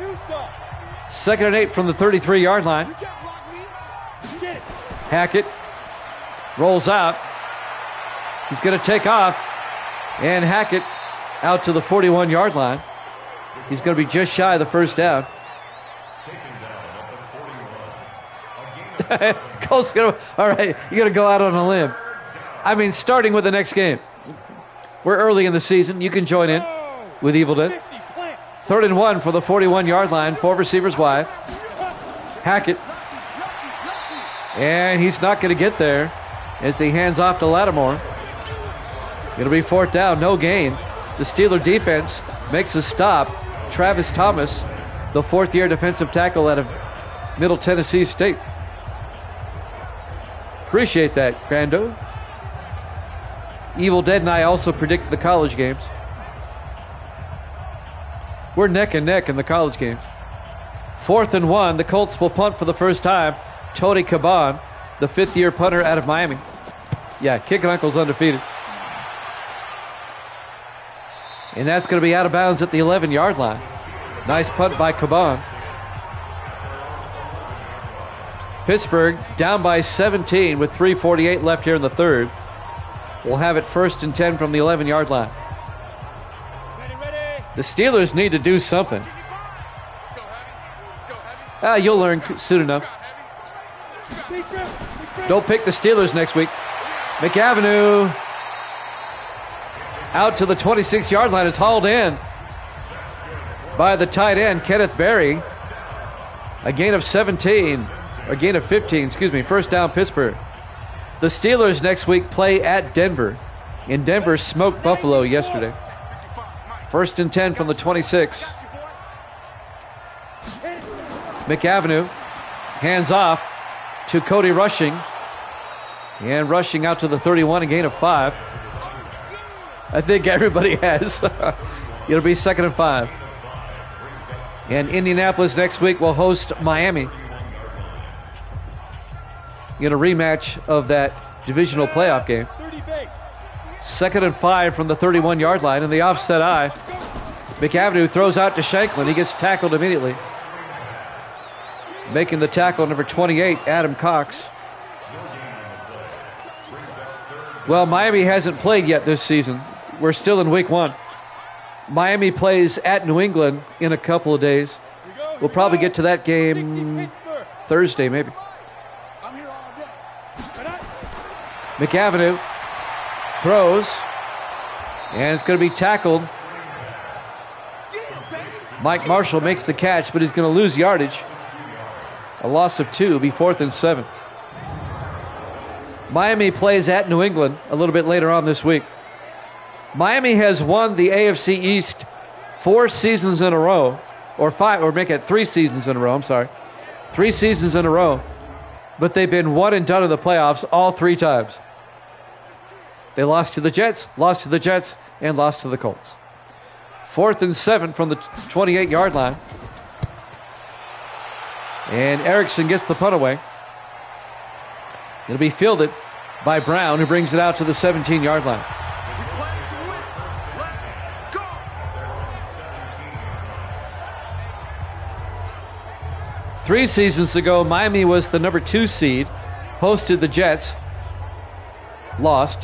2nd and 8 from the 33-yard line. Hackett rolls out. He's going to take off. And Hackett out to the 41-yard line. He's going to be just shy of the first down. Colts gonna, all right, you're going to go out on a limb. I mean, starting with the next game. We're early in the season. You can join in with Evil Dead. 3rd and 1 for the 41-yard line. 4 receivers wide. Hackett. And he's not going to get there as he hands off to Lattimore. It'll be 4th down, no gain. The Steeler defense makes a stop. Travis Thomas, the 4th-year defensive tackle out of Middle Tennessee State. Appreciate that, Grando. Evil Dead and I also predict the college games. We're neck and neck in the college games. 4th and 1. The Colts will punt for the first time. Tony Caban, the 5th-year punter out of Miami. Yeah, Kicking Uncle's undefeated. And that's going to be out of bounds at the 11-yard line. Nice punt by Caban. Pittsburgh down by 17 with 3:48 left here in the third. We'll have it 1st and 10 from the 11-yard line. The Steelers need to do something. You'll learn soon enough. Don't pick the Steelers next week. McAvenue out to the 26-yard line. It's hauled in by the tight end, Kenneth Berry. A gain of 17, a gain of 15, excuse me. First down, Pittsburgh. The Steelers next week play at Denver. And Denver smoked Buffalo yesterday. 1st and 10 from the 26. McAvenue hands off to Cody Rushing. And Rushing out to the 31, a gain of 5. I think everybody has. It'll be 2nd and 5. And Indianapolis next week will host Miami in a rematch of that divisional playoff game. 2nd and 5 from the 31-yard line. And the offset eye. McAvenue throws out to Shanklin. He gets tackled immediately. Making the tackle, number 28, Adam Cox. Well, Miami hasn't played yet this season. We're still in week 1. Miami plays at New England in a couple of days. We'll probably get to that game Thursday, maybe. McAvenue throws, and it's going to be tackled. Mike Marshall makes the catch, but he's going to lose yardage. A loss of 2, be 4th and 7. Miami plays at New England a little bit later on this week. Miami has won the AFC East 4 seasons in a row, or 5, or make it 3 seasons in a row, I'm sorry. 3 seasons in a row. But they've been one and done in the playoffs all 3 times. They lost to the Jets, and lost to the Colts. 4th and 7 from the 28-yard line. And Erickson gets the punt away. It'll be fielded by Brown, who brings it out to the 17-yard line. Three seasons ago, Miami was the number 2 seed, hosted the Jets, lost.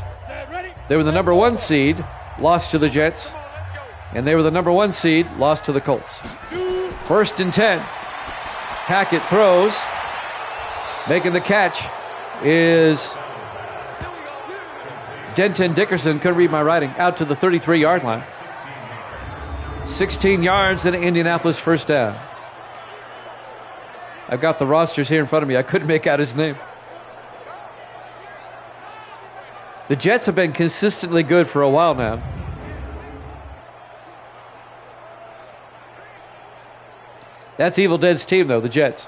They were the number 1 seed, lost to the Jets, and they were the number 1 seed, lost to the Colts. 1st and 10. Hackett throws. Making the catch is Denton Dickerson. Couldn't read my writing. Out to the 33-yard line. 16 yards and Indianapolis first down. I've got the rosters here in front of me. I couldn't make out his name. The Jets have been consistently good for a while now. That's Evil Dead's team, though, the Jets.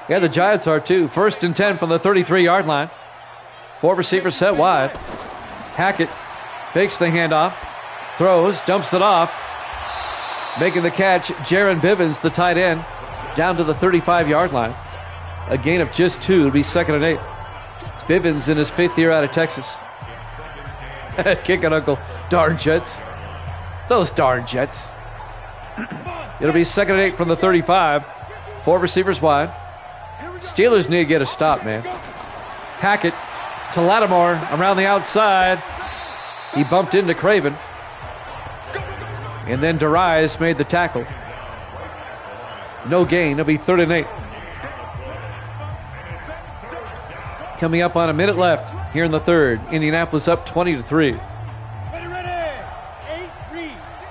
Yeah, the Giants are, too. 1st and 10 from the 33-yard line. 4 receivers set wide. Hackett fakes the handoff. Throws, dumps it off. Making the catch, Jaron Bivens, the tight end, down to the 35-yard line. A gain of just 2. It'll be 2nd and 8. Bivens in his 5th year out of Texas. Kicking Uncle. Darn Jets. Those darn Jets. It'll be 2nd and 8 from the 35. 4 receivers wide. Steelers need to get a stop, man. Hackett to Lattimore around the outside. He bumped into Craven. And then Darius made the tackle. No gain. It'll be 3rd and 8. Coming up on a minute left here in the third. Indianapolis up 20-3.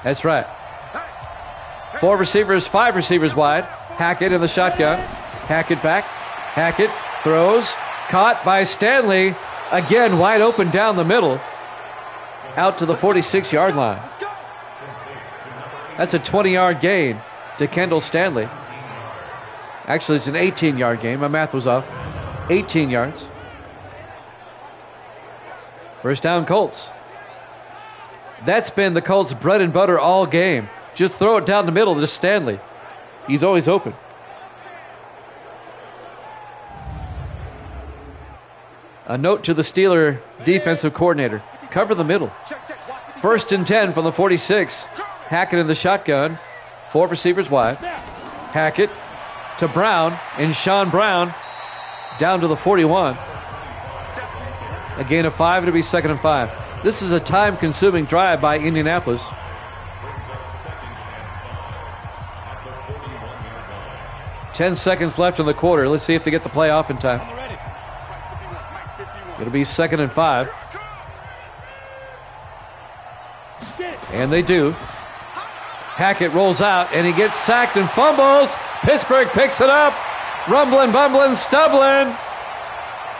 That's right. 4 receivers, 5 receivers wide. Hackett in the shotgun. Hackett back. Hackett throws. Caught by Stanley. Again, wide open down the middle. Out to the 46-yard line. That's a 20-yard gain to Kendall Stanley. Actually, it's an 18-yard gain. My math was off. 18 yards. First down, Colts. That's been the Colts' bread and butter all game. Just throw it down the middle to Stanley. He's always open. A note to the Steeler defensive coordinator. Cover the middle. 1st and 10 from the 46. Hackett in the shotgun. 4 receivers wide. Hackett to Brown. And Sean Brown down to the 41. A gain of 5. It'll be 2nd and 5. This is a time-consuming drive by Indianapolis. Ten seconds left in the quarter. Let's see if they get the play off in time. It'll be 2nd and 5. And they do. Hackett rolls out, and he gets sacked and fumbles. Pittsburgh picks it up. Rumbling, bumbling, stumbling.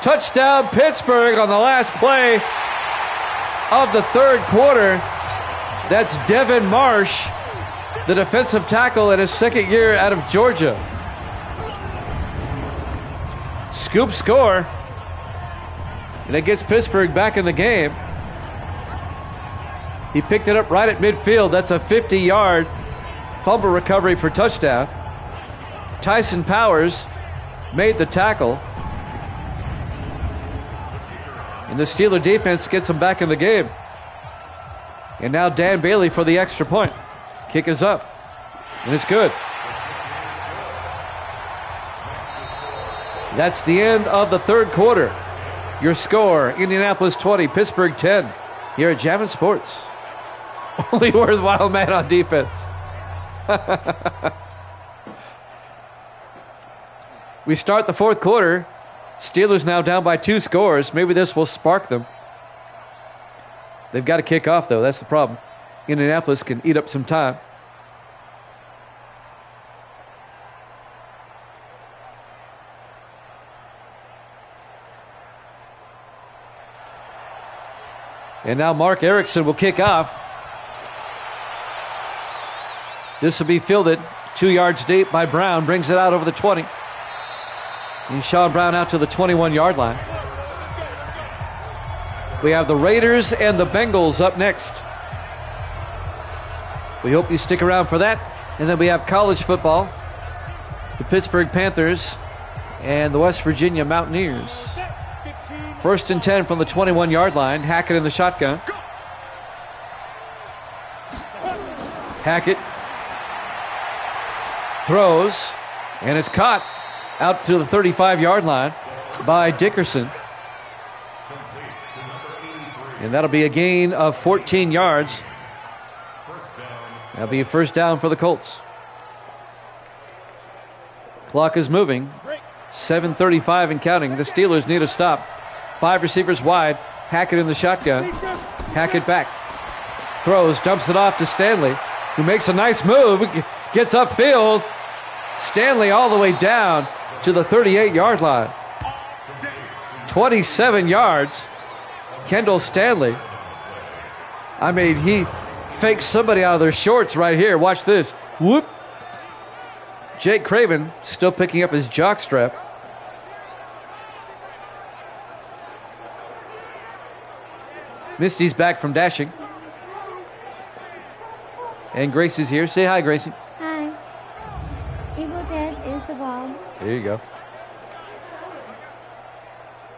Touchdown, Pittsburgh on the last play of the third quarter. That's Devin Marsh, the defensive tackle in his 2nd year out of Georgia. Scoop score. And it gets Pittsburgh back in the game. He picked it up right at midfield. That's a 50-yard fumble recovery for touchdown. Tyson Powers made the tackle. And the Steeler defense gets him back in the game. And now Dan Bailey for the extra point. Kick is up. And it's good. That's the end of the third quarter. Your score, Indianapolis 20, Pittsburgh 10. Here at Jammin' Sports. Only worthwhile man on defense. We start the fourth quarter. Steelers now down by 2 scores. Maybe this will spark them. They've got to kick off, though. That's the problem. Indianapolis can eat up some time. And now Mark Erickson will kick off. This will be fielded 2 yards deep by Brown. Brings it out over the 20. And Sean Brown out to the 21-yard line. We have the Raiders and the Bengals up next. We hope you stick around for that. And then we have college football. The Pittsburgh Panthers and the West Virginia Mountaineers. 1st and 10 from the 21-yard line. Hackett in the shotgun. Hackett throws, and it's caught out to the 35-yard line by Dickerson. And that'll be a gain of 14 yards. That'll be a first down for the Colts. Clock is moving. 7:35 and counting. The Steelers need a stop. 5 receivers wide. Hackett in the shotgun. Hackett back. Throws, dumps it off to Stanley, who makes a nice move. Gets upfield. Stanley all the way down to the 38-yard line. 27 yards. Kendall Stanley. I mean, he faked somebody out of their shorts right here. Watch this. Whoop. Jake Craven still picking up his jockstrap. Misty's back from dashing. And Gracie's here. Say hi, Gracie. Hi. Evil Dead is the ball. There you go.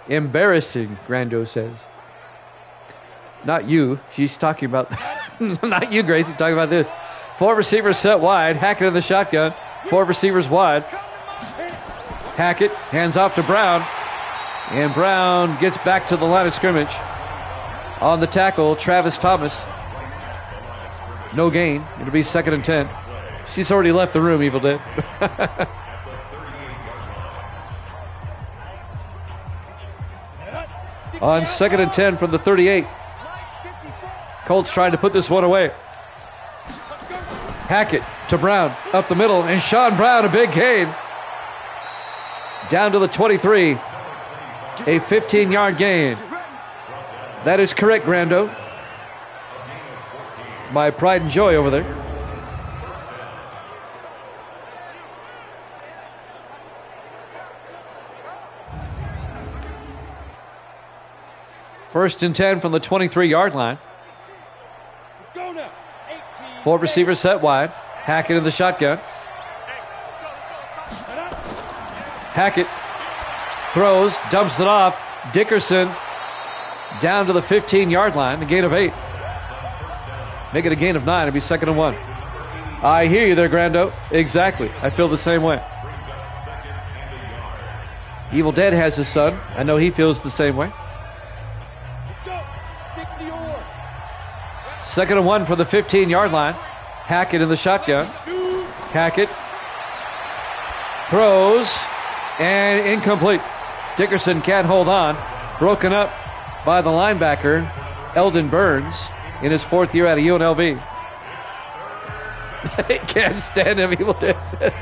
Embarrassing, Grando says. Not you. She's talking about... Not you, Gracie. Talking about this. 4 receivers set wide. Hackett in the shotgun. 4 receivers wide. Hackett hands off to Brown. And Brown gets back to the line of scrimmage. On the tackle, Travis Thomas. No gain. It'll be 2nd and 10. She's already left the room, Evil Dead. On 2nd and 10 from the 38. Colts trying to put this one away. Hackett to Brown, up the middle, and Sean Brown, a big gain. Down to the 23. A 15-yard gain. That is correct, Grando. My pride and joy over there. First and 10 from the 23-yard line. Four receivers set wide. Hackett in the shotgun. Hackett throws, dumps it off. Dickerson down to the 15-yard line, a gain of 8. Make it a gain of 9. It'll be 2nd and 1. I hear you there, Grando. Exactly. I feel the same way. Evil Dead has his son. I know he feels the same way. 2nd and 1 for the 15-yard line. Hackett in the shotgun. Hackett throws and incomplete. Dickerson can't hold on. Broken up by the linebacker, Eldon Burns, in his 4th year out of UNLV. They can't stand him, Evil Dead says.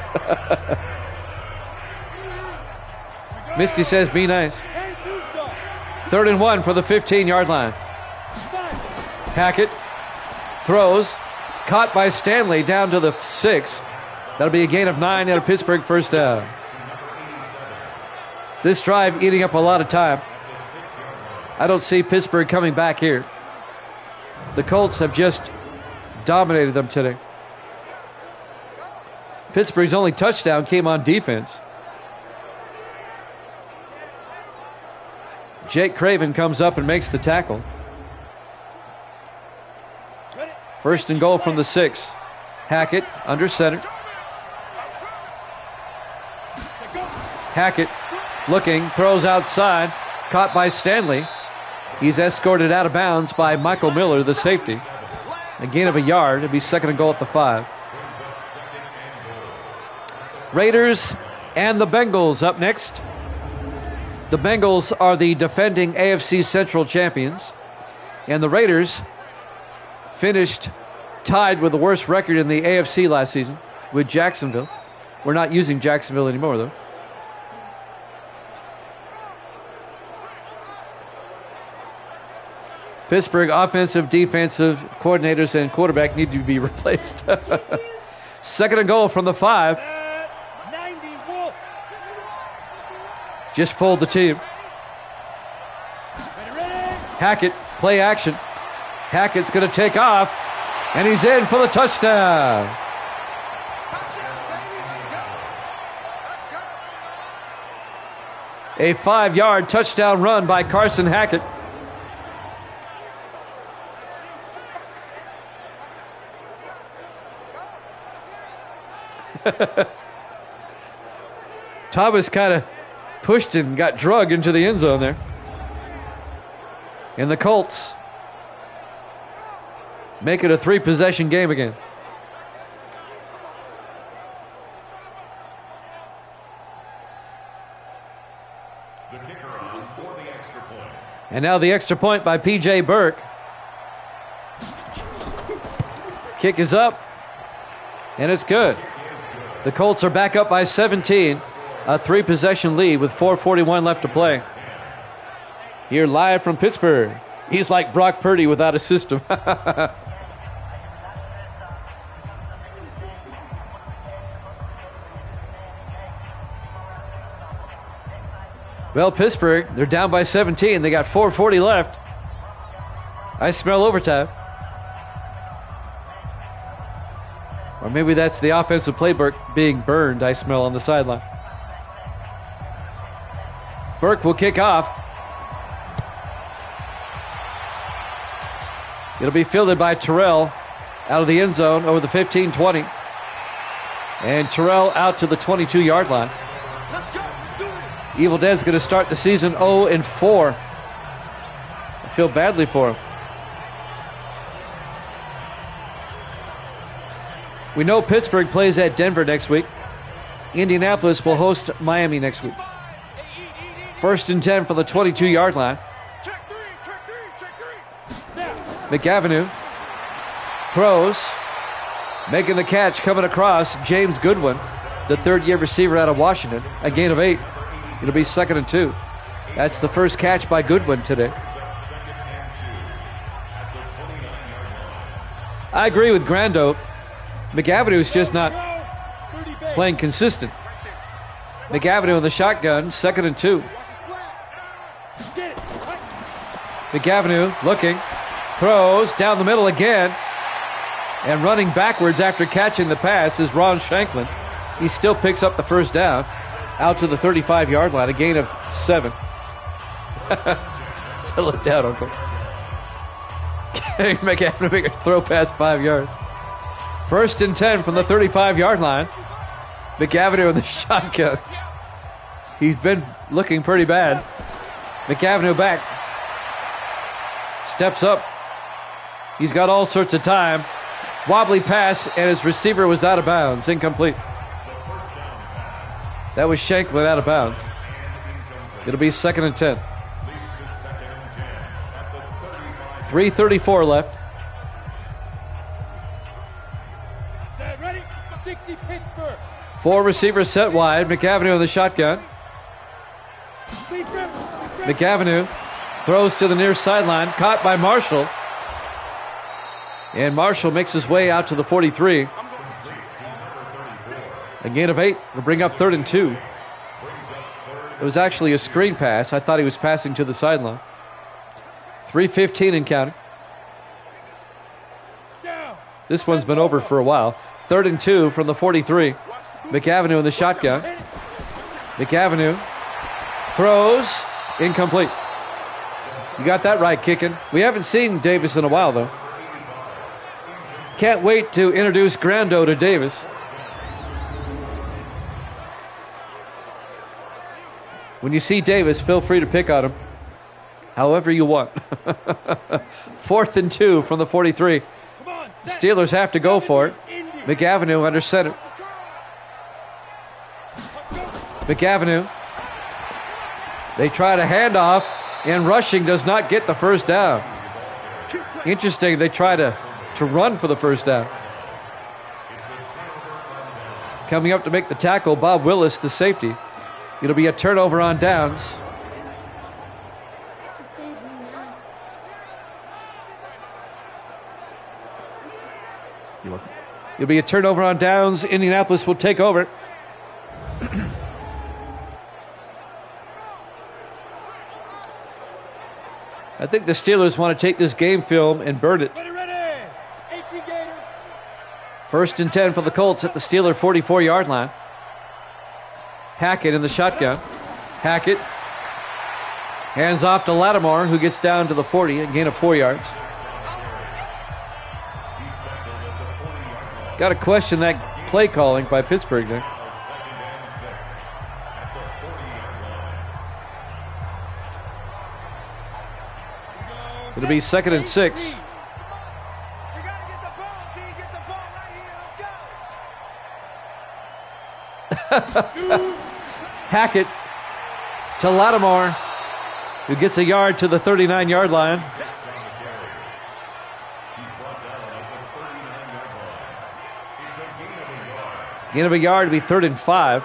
Misty says, be nice. 3rd and 1 for the 15-yard line. Hackett throws, caught by Stanley down to the 6. That'll be a gain of 9 out of Pittsburgh, first down. This drive eating up a lot of time. I don't see Pittsburgh coming back here. The Colts have just dominated them today. Pittsburgh's only touchdown came on defense. Jake Craven comes up and makes the tackle. First and goal from the 6. Hackett under center. Hackett looking, throws outside, caught by Stanley. He's escorted out of bounds by Michael Miller, the safety. A gain of a yard. It'll be 2nd and goal at the 5. Raiders and the Bengals up next. The Bengals are the defending AFC Central champions, and the Raiders finished tied with the worst record in the AFC last season with Jacksonville. We're not using Jacksonville anymore, though. Pittsburgh offensive, defensive coordinators and quarterback need to be replaced. 2nd and goal from the 5. Just fold the team. Hackett, play action. Hackett's going to take off, and he's in for the touchdown. A 5-yard touchdown run by Carson Hackett. Thomas kind of pushed and got drugged into the end zone there. And the Colts make it a 3-possession game again. The kicker on for the extra point. And now the extra point by P.J. Burke. Kick is up, and it's good. The Colts are back up by 17. A 3-possession lead with 4:41 left to play. Here live from Pittsburgh. He's like Brock Purdy without a system. Well, Pittsburgh, they're down by 17. They got 4:40 left. I smell overtime. Or maybe that's the offensive playbook being burned, I smell on the sideline. Burke will kick off. It'll be fielded by Terrell out of the end zone over the 15-20. And Terrell out to the 22-yard line. Evil Dead's going to start the season 0-4. I feel badly for him. We know Pittsburgh plays at Denver next week. Indianapolis will host Miami next week. 1st and 10 from the 22-yard line. McAvenue throws, making the catch, coming across, James Goodwin, the third-year receiver out of Washington, a gain of 8. It'll be 2nd and 2. That's the first catch by Goodwin today. I agree with Grando. McAvenue's just not playing consistent. McAvenue in the shotgun, 2nd and 2. McAvenue looking, throws down the middle again, and running backwards after catching the pass is Ron Shanklin. He still picks up the first down out to the 35-yard line, a gain of 7. Settle it down, Uncle. McAvenue make a throw past 5 yards. 1st and 10 from the 35-yard line. McAvenue in the shotgun. He's been looking pretty bad. McAvenue back. Steps up. He's got all sorts of time. Wobbly pass, and his receiver was out of bounds. Incomplete. That was Shanklin out of bounds. It'll be 2nd and 10. 3:34 left. Ready? 60 Pittsburgh. 4 receivers set wide. McAvenue in the shotgun. McAvenue throws to the near sideline. Caught by Marshall. And Marshall makes his way out to the 43. A gain of 8 to bring up 3rd and 2. It was actually a screen pass. I thought he was passing to the sideline. 3:15 and counting. This one's been over for a while. 3rd and 2 from the 43. McAvenue in the shotgun. McAvenue throws. Incomplete. You got that right, kicking. We haven't seen Davis in a while, though. Can't wait to introduce Grando to Davis. When you see Davis, feel free to pick on him however you want. 4th and 2 from the 43. The Steelers have to go for it. McAvenue under center. McAvenue. They try to hand off, and rushing does not get the first down. Interesting, they try to run for the first down. Coming up to make the tackle, Bob Willis, the safety. It'll be a turnover on downs. It'll be a turnover on downs. Indianapolis will take over. I think the Steelers want to take this game film and burn it. 1st and 10 for the Colts at the Steeler 44-yard line. Hackett in the shotgun. Hackett hands off to Lattimore, who gets down to the 40, a gain of 4 yards. Got to question that play calling by Pittsburgh there. It'll be 2nd and 6. Hackett to Lattimore, who gets a yard to the 39-yard line. Gain of a yard to be 3rd and 5.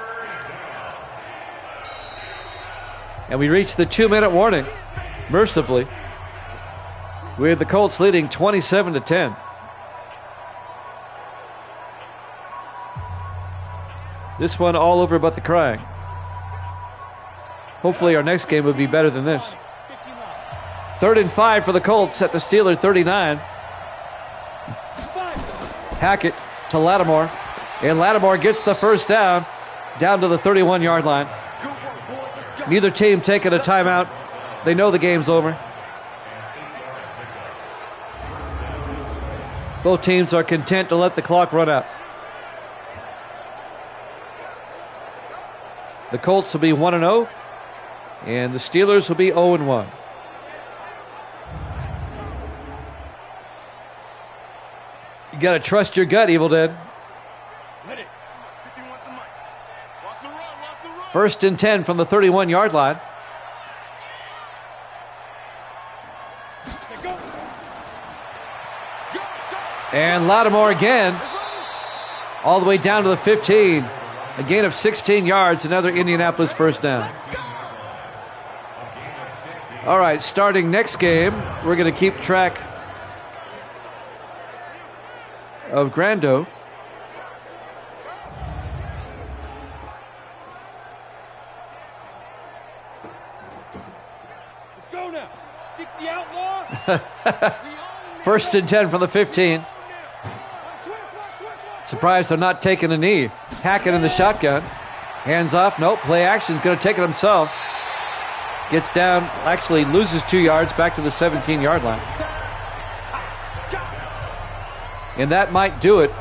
And we reach the 2-minute warning, mercifully, with the Colts leading 27-10. This one all over but the crying. Hopefully our next game will be better than this. 3rd and 5 for the Colts at the Steeler 39. Hackett to Lattimore. And Lattimore gets the first down to the 31-yard line. Neither team taking a timeout. They know the game's over. Both teams are content to let the clock run out. The Colts will be 1-0, and the Steelers will be 0-1. You got to trust your gut, Evil Dead. First and 10 from the 31-yard line. And Lattimore again, all the way down to the 15. A gain of 16 yards, another Indianapolis first down. All right, starting next game, we're going to keep track of Grando. Let's go now. 60 outlaw. First and 10 from the 15. Surprised they're not taking a knee. Hackett in the shotgun. Hands off. Nope. Play action. He's going to take it himself. Gets down. Actually loses 2 yards back to the 17-yard line. And that might do it.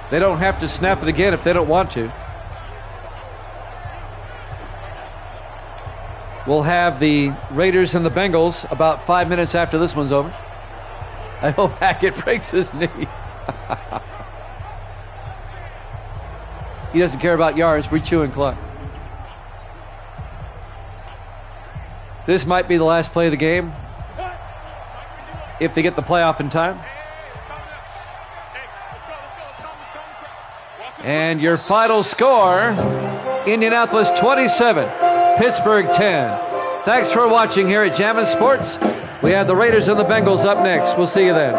They don't have to snap it again if they don't want to. We'll have the Raiders and the Bengals about 5 minutes after this one's over. I hope Hackett breaks his knee. He doesn't care about yards. We're chewing clock. This might be the last play of the game if they get the playoff in time. And your final score, Indianapolis 27, Pittsburgh 10. Thanks for watching here at Jammin' Sports. We have the Raiders and the Bengals up next. We'll see you then.